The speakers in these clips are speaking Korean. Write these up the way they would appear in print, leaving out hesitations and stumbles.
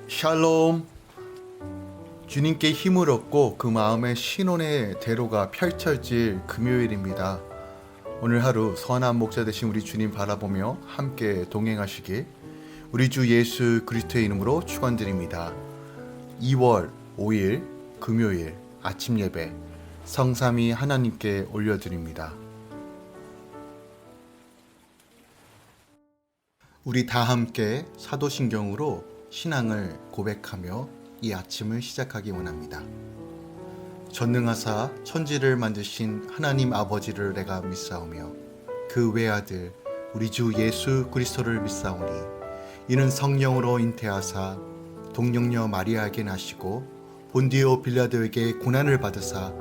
샬롬. 주님께 힘을 얻고 그 마음의 신혼의 대로가 펼쳐질 금요일입니다. 오늘 하루 선한 목자 되신 우리 주님 바라보며 함께 동행하시길 우리 주 예수 그리스도의 이름으로 축원드립니다. 2월 5일 금요일 아침 예배 성삼위 하나님께 올려드립니다. 우리 다 함께 사도신경으로 신앙을 고백하며 이 아침을 시작하기 원합니다. 전능하사 천지를 만드신 하나님 아버지를 내가 믿사오며 그 외아들 우리 주 예수 그리스도를 믿사오니 이는 성령으로 잉태하사 동정녀 마리아에게 나시고 본디오 빌라도에게 고난을 받으사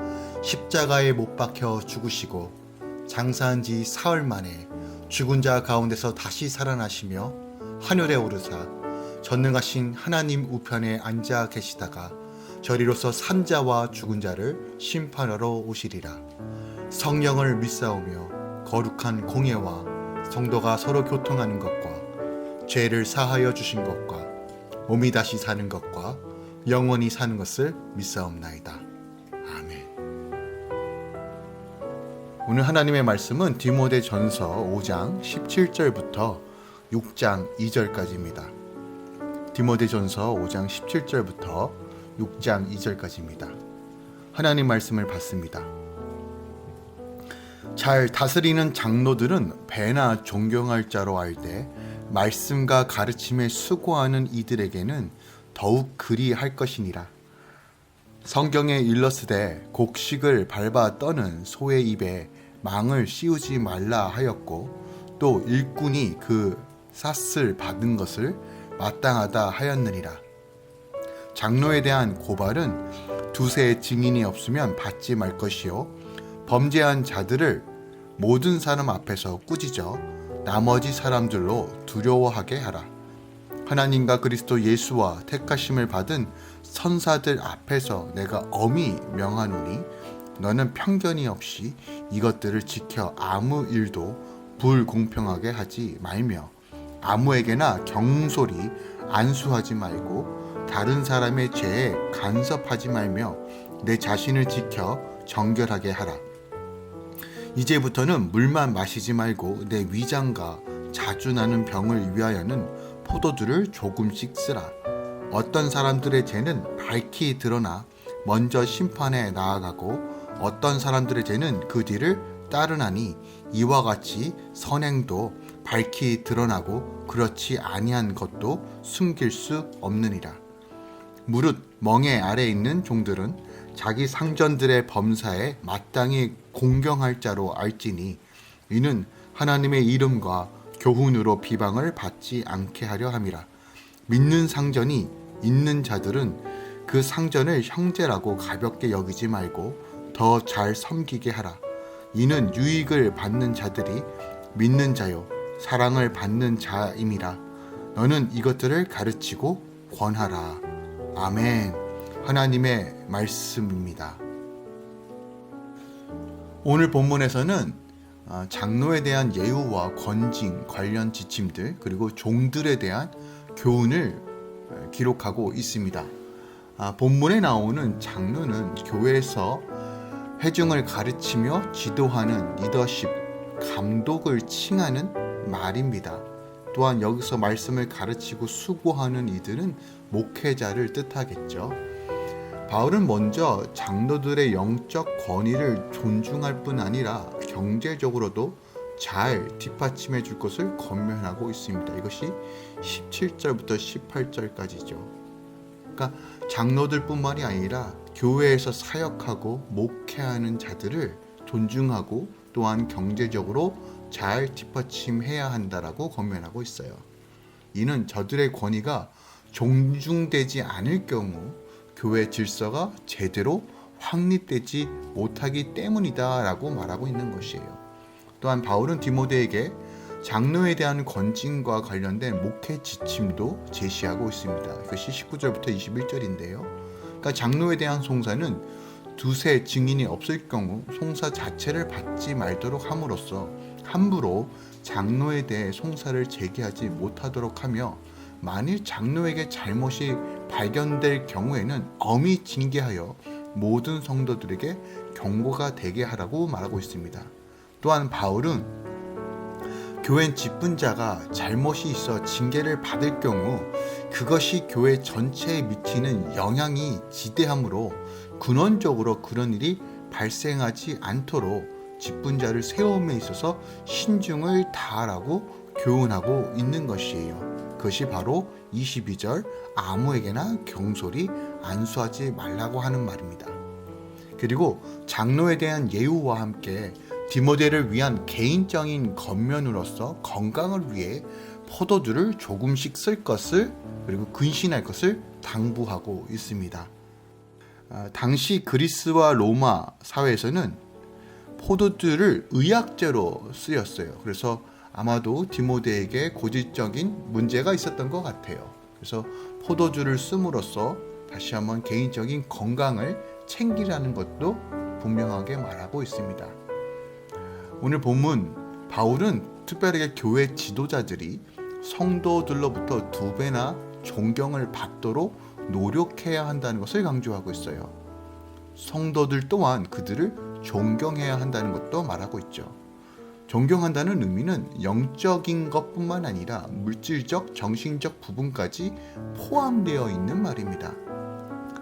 십자가에 못 박혀 죽으시고 장사한 지 사흘 만에 죽은 자 가운데서 다시 살아나시며 하늘에 오르사 전능하신 하나님 우편에 앉아 계시다가 저리로서 산자와 죽은 자를 심판하러 오시리라. 성령을 믿사오며 거룩한 공예와 성도가 서로 교통하는 것과 죄를 사하여 주신 것과 몸이 다시 사는 것과 영원히 사는 것을 믿사옵나이다. 아멘. 오늘 하나님의 말씀은 디모데전서 5장 17절부터 6장 2절까지입니다. 디모데전서 5장 17절부터 6장 2절까지입니다. 하나님 말씀을 받습니다. 잘 다스리는 장로들은 배나 존경할 자로 알되 말씀과 가르침에 수고하는 이들에게는 더욱 그리할 것이니라. 성경에 일렀으되 곡식을 밟아 떠는 소의 입에 망을 씌우지 말라 하였고 또 일꾼이 그 삿을 받은 것을 마땅하다 하였느니라. 장로에 대한 고발은 두세 증인이 없으면 받지 말 것이요 범죄한 자들을 모든 사람 앞에서 꾸짖어 나머지 사람들로 두려워하게 하라. 하나님과 그리스도 예수와 택하심을 받은 선사들 앞에서 내가 엄히 명하노니 너는 편견이 없이 이것들을 지켜 아무 일도 불공평하게 하지 말며 아무에게나 경솔히 안수하지 말고 다른 사람의 죄에 간섭하지 말며 내 자신을 지켜 정결하게 하라. 이제부터는 물만 마시지 말고 내 위장과 자주 나는 병을 위하여는 포도주를 조금씩 쓰라. 어떤 사람들의 죄는 밝히 드러나 먼저 심판에 나아가고 어떤 사람들의 죄는 그 뒤를 따르나니 이와 같이 선행도 밝히 드러나고 그렇지 아니한 것도 숨길 수 없느니라. 무릇 멍에 아래 있는 종들은 자기 상전들의 범사에 마땅히 공경할 자로 알지니 이는 하나님의 이름과 교훈으로 비방을 받지 않게 하려 함이라. 믿는 상전이 있는 자들은 그 상전을 형제라고 가볍게 여기지 말고 더 잘 섬기게 하라. 이는 유익을 받는 자들이 믿는 자요 사랑을 받는 자임이라. 너는 이것들을 가르치고 권하라. 아멘. 하나님의 말씀입니다. 오늘 본문에서는 장로에 대한 예우와 권징 관련 지침들 그리고 종들에 대한 교훈을 기록하고 있습니다. 본문에 나오는 장로는 교회에서 회중을 가르치며 지도하는 리더십, 감독을 칭하는 말입니다. 또한 여기서 말씀을 가르치고 수고하는 이들은 목회자를 뜻하겠죠. 바울은 먼저 장로들의 영적 권위를 존중할 뿐 아니라 경제적으로도 잘 뒷받침해 줄 것을 권면하고 있습니다. 이것이 17절부터 18절까지죠. 그러니까 장로들 뿐만이 아니라 교회에서 사역하고 목회하는 자들을 존중하고 또한 경제적으로 잘 뒷받침해야 한다라고 권면하고 있어요. 이는 저들의 권위가 존중되지 않을 경우 교회 질서가 제대로 확립되지 못하기 때문이다라고 말하고 있는 것이에요. 또한 바울은 디모데에게 장로에 대한 권징과 관련된 목회 지침도 제시하고 있습니다. 이것이 19절부터 21절인데요. 그러니까 장로에 대한 송사는 두세 증인이 없을 경우 송사 자체를 받지 말도록 함으로써 함부로 장로에 대해 송사를 제기하지 못하도록 하며 만일 장로에게 잘못이 발견될 경우에는 엄히 징계하여 모든 성도들에게 경고가 되게 하라고 말하고 있습니다. 또한 바울은 교회 직분자가 잘못이 있어 징계를 받을 경우 그것이 교회 전체에 미치는 영향이 지대하므로 근원적으로 그런 일이 발생하지 않도록 직분자를 세움에 있어서 신중을 다하라고 교훈하고 있는 것이에요. 그것이 바로 22절 아무에게나 경솔히 안수하지 말라고 하는 말입니다. 그리고 장로에 대한 예우와 함께 디모데를 위한 개인적인 겉면으로서 건강을 위해 포도주를 조금씩 쓸 것을 그리고 근신할 것을 당부하고 있습니다. 당시 그리스와 로마 사회에서는 포도주를 의약제로 쓰였어요. 그래서 아마도 디모데에게 고질적인 문제가 있었던 것 같아요. 그래서 포도주를 씀으로써 다시 한번 개인적인 건강을 챙기라는 것도 분명하게 말하고 있습니다. 오늘 본문 바울은 특별하게 교회 지도자들이 성도들로부터 2배나 존경을 받도록 노력해야 한다는 것을 강조하고 있어요. 성도들 또한 그들을 존경해야 한다는 것도 말하고 있죠. 존경한다는 의미는 영적인 것뿐만 아니라 물질적, 정신적 부분까지 포함되어 있는 말입니다.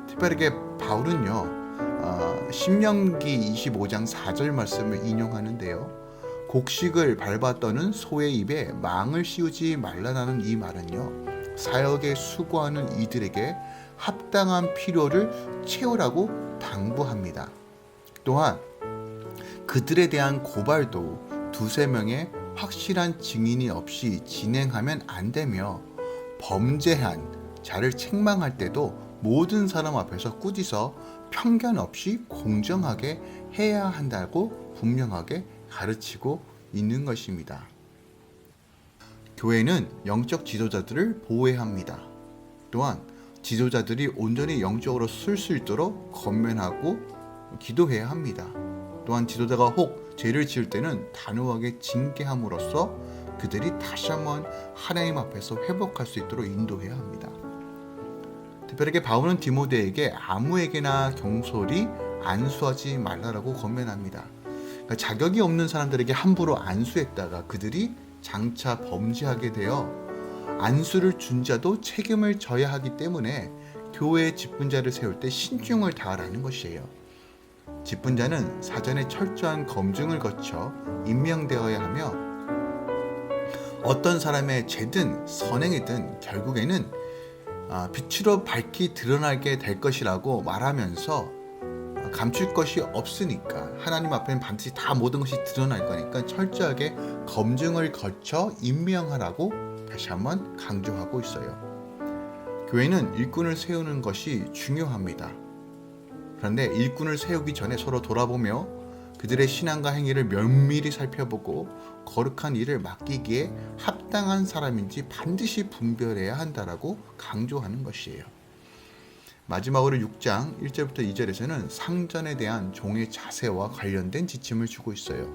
특별하게 바울은요, 신명기 25장 4절 말씀을 인용하는데요. 곡식을 밟아 떠는 소의 입에 망을 씌우지 말라는 이 말은요, 사역에 수고하는 이들에게 합당한 필요를 채우라고 당부합니다. 또한 그들에 대한 고발도 2-3명의 확실한 증인이 없이 진행하면 안 되며 범죄한 자를 책망할 때도 모든 사람 앞에서 꾸짖어 편견 없이 공정하게 해야 한다고 분명하게 가르치고 있는 것입니다. 교회는 영적 지도자들을 보호해야 합니다. 또한 지도자들이 온전히 영적으로 쓸 수 있도록 권면하고 기도해야 합니다. 또한 지도자가 혹 죄를 지을 때는 단호하게 징계함으로써 그들이 다시 한번 하나님 앞에서 회복할 수 있도록 인도해야 합니다. 특별하게 바울은 디모데에게 아무에게나 경솔히 안수하지 말라라고 권면합니다. 그러니까 자격이 없는 사람들에게 함부로 안수했다가 그들이 장차 범죄하게 되어 안수를 준 자도 책임을 져야 하기 때문에 교회의 직분자를 세울 때 신중을 다하라는 것이에요. 직분자는 사전에 철저한 검증을 거쳐 임명되어야 하며 어떤 사람의 죄든 선행이든 결국에는 빛으로 밝히 드러나게 될 것이라고 말하면서 감출 것이 없으니까 하나님 앞에는 반드시 다 모든 것이 드러날 거니까 철저하게 검증을 거쳐 임명하라고 다시 한번 강조하고 있어요. 교회는 일꾼을 세우는 것이 중요합니다. 그런데 일꾼을 세우기 전에 서로 돌아보며 그들의 신앙과 행위를 면밀히 살펴보고 거룩한 일을 맡기기에 합당한 사람인지 반드시 분별해야 한다라고 강조하는 것이에요. 마지막으로 6장 1절부터 2절에서는 상전에 대한 종의 자세와 관련된 지침을 주고 있어요.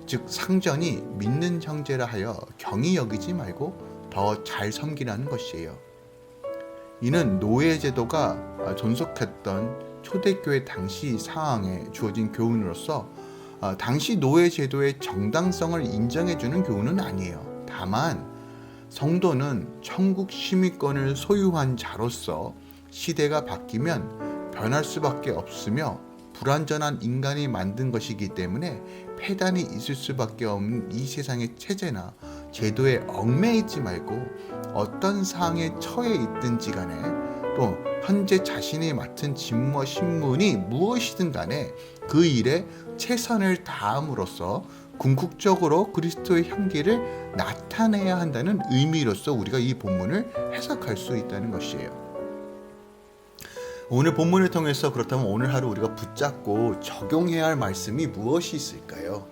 즉 상전이 믿는 형제라 하여 경히 여기지 말고 더 잘 섬기라는 것이에요. 이는 노예 제도가 존속했던 초대교회 당시 상황에 주어진 교훈으로서 당시 노예 제도의 정당성을 인정해주는 교훈은 아니에요. 다만 성도는 천국 시민권을 소유한 자로서 시대가 바뀌면 변할 수밖에 없으며 불완전한 인간이 만든 것이기 때문에 폐단이 있을 수밖에 없는 이 세상의 체제나 제도에 얽매이지 말고 어떤 상황에 처해 있든지 간에 또 현재 자신이 맡은 직무와 신분이 무엇이든 간에 그 일에 최선을 다함으로써 궁극적으로 그리스도의 향기를 나타내야 한다는 의미로서 우리가 이 본문을 해석할 수 있다는 것이에요. 오늘 본문을 통해서 그렇다면 오늘 하루 우리가 붙잡고 적용해야 할 말씀이 무엇이 있을까요?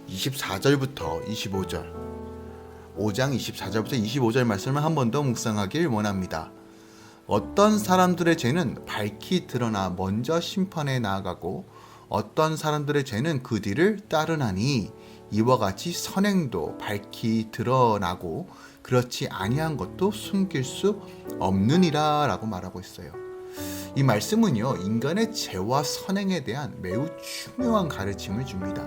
24절부터 25절 5장 24절부터 25절 말씀을 한 번 더 묵상하길 원합니다. 어떤 사람들의 죄는 밝히 드러나 먼저 심판에 나아가고 어떤 사람들의 죄는 그 뒤를 따르나니 이와 같이 선행도 밝히 드러나고 그렇지 아니한 것도 숨길 수 없느니라 라고 말하고 있어요. 이 말씀은요, 인간의 죄와 선행에 대한 매우 중요한 가르침을 줍니다.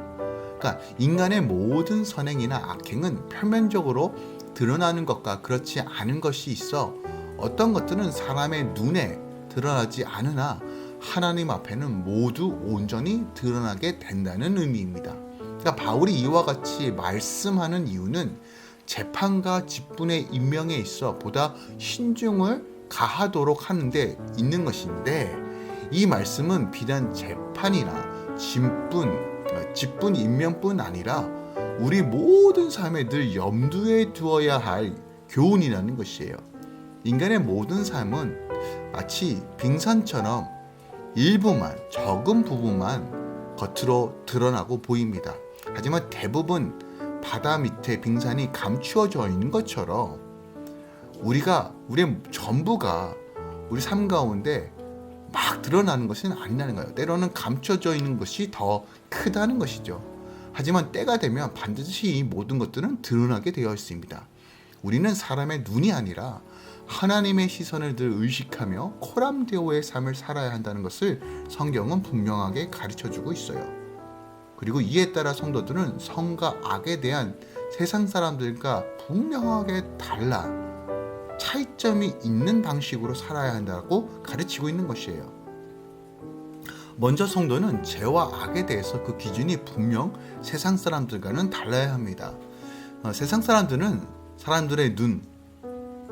그러니까 인간의 모든 선행이나 악행은 표면적으로 드러나는 것과 그렇지 않은 것이 있어 어떤 것들은 사람의 눈에 드러나지 않으나 하나님 앞에는 모두 온전히 드러나게 된다는 의미입니다. 그러니까 바울이 이와 같이 말씀하는 이유는 재판과 직분의 임명에 있어 보다 신중을 가하도록 하는데 있는 것인데, 이 말씀은 비단 재판이나 직분 임명뿐 아니라 우리 모든 삶에 늘 염두에 두어야 할 교훈이라는 것이에요. 인간의 모든 삶은 마치 빙산처럼 일부만, 적은 부분만 겉으로 드러나고 보입니다. 하지만 대부분 바다 밑에 빙산이 감추어져 있는 것처럼 우리의 전부가 우리 삶 가운데 막 드러나는 것은 아니라는 거예요. 때로는 감춰져 있는 것이 더 크다는 것이죠. 하지만 때가 되면 반드시 이 모든 것들은 드러나게 되어 있습니다. 우리는 사람의 눈이 아니라 하나님의 시선을 늘 의식하며 코람데오의 삶을 살아야 한다는 것을 성경은 분명하게 가르쳐주고 있어요. 그리고 이에 따라 성도들은 선과 악에 대한 세상 사람들과 분명하게 달라 차이점이 있는 방식으로 살아야 한다고 가르치고 있는 것이에요. 먼저 성도는 죄와 악에 대해서 그 기준이 분명 세상 사람들과는 달라야 합니다. 세상 사람들은 사람들의 눈,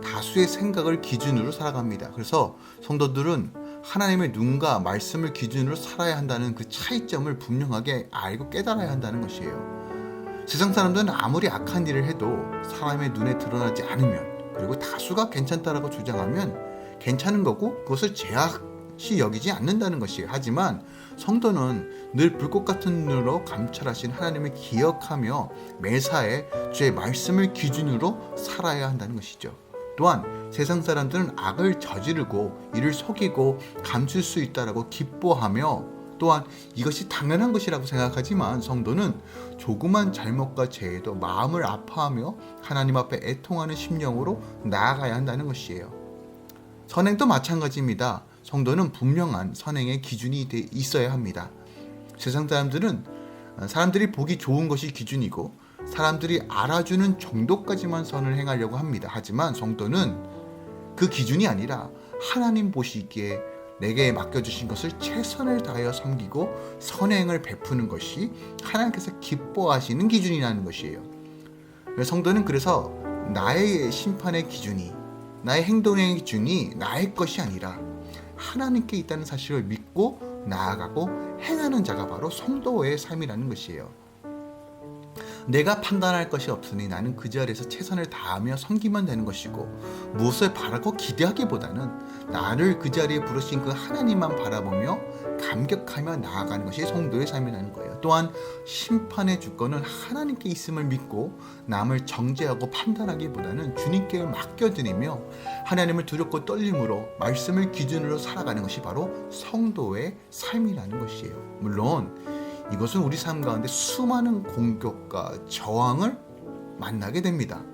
다수의 생각을 기준으로 살아갑니다. 그래서 성도들은 하나님의 눈과 말씀을 기준으로 살아야 한다는 그 차이점을 분명하게 알고 깨달아야 한다는 것이에요. 세상 사람들은 아무리 악한 일을 해도 사람의 눈에 드러나지 않으면, 그리고 다수가 괜찮다라고 주장하면 괜찮은 거고 그것을 죄악시 여기지 않는다는 것이에요. 하지만 성도는 늘 불꽃 같은 눈으로 감찰하신 하나님을 기억하며 매사에 주의 말씀을 기준으로 살아야 한다는 것이죠. 또한 세상 사람들은 악을 저지르고 이를 속이고 감출 수 있다라고 기뻐하며 또한 이것이 당연한 것이라고 생각하지만 성도는 조그만 잘못과 죄에도 마음을 아파하며 하나님 앞에 애통하는 심령으로 나아가야 한다는 것이에요. 선행도 마찬가지입니다. 성도는 분명한 선행의 기준이 있어야 합니다. 세상 사람들이 보기 좋은 것이 기준이고 사람들이 알아주는 정도까지만 선을 행하려고 합니다. 하지만 성도는 그 기준이 아니라 하나님 보시기에 내게 맡겨주신 것을 최선을 다하여 섬기고 선행을 베푸는 것이 하나님께서 기뻐하시는 기준이라는 것이에요. 성도는 그래서 나의 심판의 기준이, 나의 행동의 기준이 나의 것이 아니라 하나님께 있다는 사실을 믿고 나아가고 행하는 자가 바로 성도의 삶이라는 것이에요. 내가 판단할 것이 없으니 나는 그 자리에서 최선을 다하며 섬기면 되는 것이고, 무엇을 바라고 기대하기보다는 나를 그 자리에 부르신 그 하나님만 바라보며 감격하며 나아가는 것이 성도의 삶이라는 거예요. 또한 심판의 주권은 하나님께 있음을 믿고 남을 정죄하고 판단하기보다는 주님께 맡겨드리며 하나님을 두렵고 떨림으로 말씀을 기준으로 살아가는 것이 바로 성도의 삶이라는 것이에요. 물론 이것은 우리 삶 가운데 수많은 공격과 저항을 만나게 됩니다.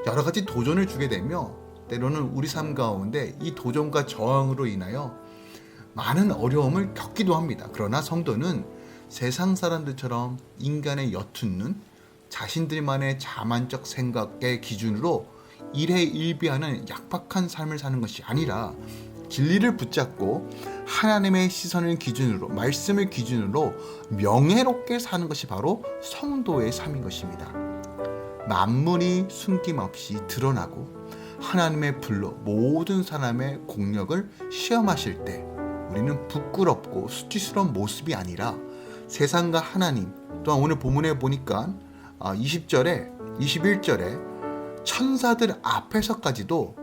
여러 가지 도전을 주게 되며 때로는 우리 삶 가운데 이 도전과 저항으로 인하여 많은 어려움을 겪기도 합니다. 그러나 성도는 세상 사람들처럼 인간의 옅은 눈, 자신들만의 자만적 생각의 기준으로 일희일비하는 약박한 삶을 사는 것이 아니라 진리를 붙잡고 하나님의 시선을 기준으로, 말씀을 기준으로 명예롭게 사는 것이 바로 성도의 삶인 것입니다. 만물이 숨김없이 드러나고 하나님의 불로 모든 사람의 공력을 시험하실 때 우리는 부끄럽고 수치스러운 모습이 아니라 세상과 하나님, 또한 오늘 본문에 보니까 20절에 21절에 천사들 앞에서까지도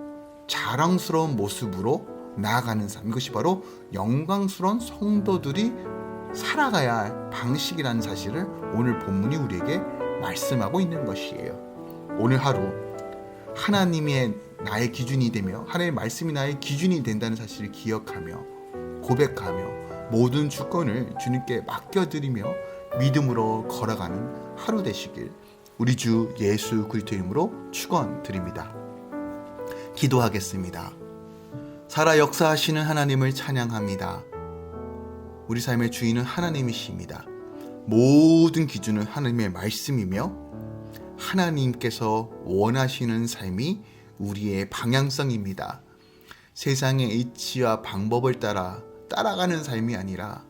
자랑스러운 모습으로 나아가는 삶, 이것이 바로 영광스러운 성도들이 살아가야 할 방식이라는 사실을 오늘 본문이 우리에게 말씀하고 있는 것이에요. 오늘 하루 하나님의 나의 기준이 되며 하나님의 말씀이 나의 기준이 된다는 사실을 기억하며 고백하며 모든 주권을 주님께 맡겨드리며 믿음으로 걸어가는 하루 되시길 우리 주 예수 그리스도 이름으로 축원드립니다. 기도하겠습니다. 살아 역사하시는 하나님을 찬양합니다. 우리 삶의 주인은 하나님이십니다. 모든 기준은 하나님의 말씀이며 하나님께서 원하시는 삶이 우리의 방향성입니다. 세상의 이치와 방법을 따라가는 삶이 아니라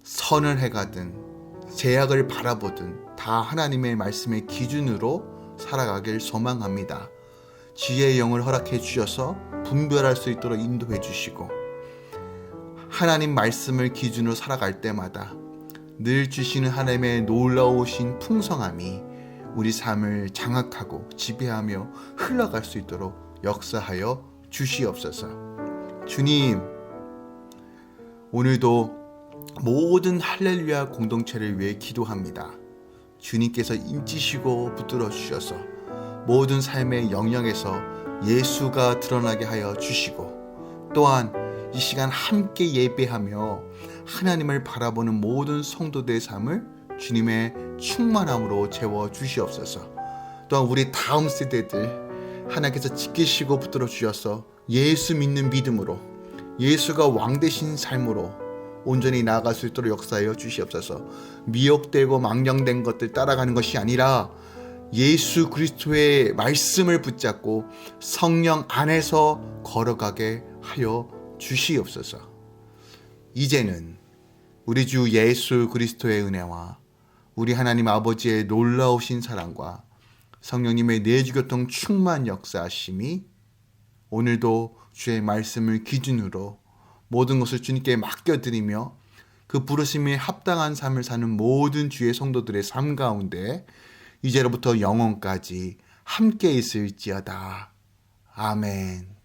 선을 해가든 제약을 바라보든 다 하나님의 말씀의 기준으로 살아가길 소망합니다. 지혜의 영을 허락해 주셔서 분별할 수 있도록 인도해 주시고 하나님 말씀을 기준으로 살아갈 때마다 늘 주시는 하나님의 놀라우신 풍성함이 우리 삶을 장악하고 지배하며 흘러갈 수 있도록 역사하여 주시옵소서. 주님, 오늘도 모든 할렐루야 공동체를 위해 기도합니다. 주님께서 인치시고 붙들어 주셔서 모든 삶의 영역에서 예수가 드러나게 하여 주시고 또한 이 시간 함께 예배하며 하나님을 바라보는 모든 성도들의 삶을 주님의 충만함으로 채워 주시옵소서. 또한 우리 다음 세대들 하나님께서 지키시고 붙들어 주셔서 예수 믿는 믿음으로 예수가 왕 되신 삶으로 온전히 나아갈 수 있도록 역사하여 주시옵소서. 미혹되고 망령된 것들 따라가는 것이 아니라 예수 그리스도의 말씀을 붙잡고 성령 안에서 걸어가게 하여 주시옵소서. 이제는 우리 주 예수 그리스도의 은혜와 우리 하나님 아버지의 놀라우신 사랑과 성령님의 내주교통 충만 역사하심이 오늘도 주의 말씀을 기준으로 모든 것을 주님께 맡겨드리며 그 부르심에 합당한 삶을 사는 모든 주의 성도들의 삶 가운데 이제로부터 영원까지 함께 있을지어다. 아멘.